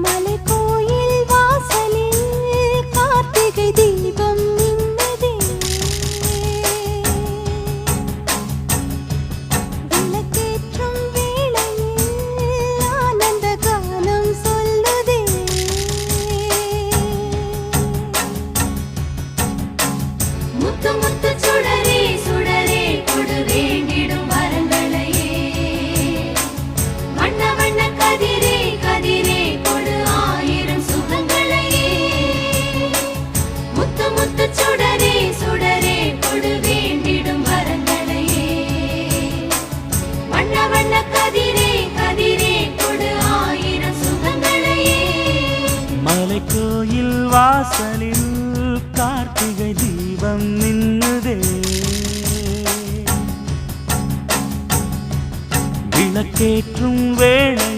மலைக்கோயில் வாசலில் கார்த்திகை தீபம் மின்னுதே. விளக்கேற்றும் வேளையில் ஆனந்த கானம் சொல்லுதே. முத்து முத்து சுடரே சுடரே கொடு வேண்டிடும் வரங்களையே. வண்ண வண்ண கதிரே கதிரே கொடு ஆயிரம் சுகங்களையே. முத்து முத்து சுடரே சுடரே கொடு வேண்டிடும் வரங்களையே. வண்ண வண்ண கதிரே கதிரே கொடு ஆயிரம் சுகங்களையே. மலைக்கோயில் வாசலில் கார்த்திகை தீபம் மின்னுதே. விளக்கேற்றும் வேளை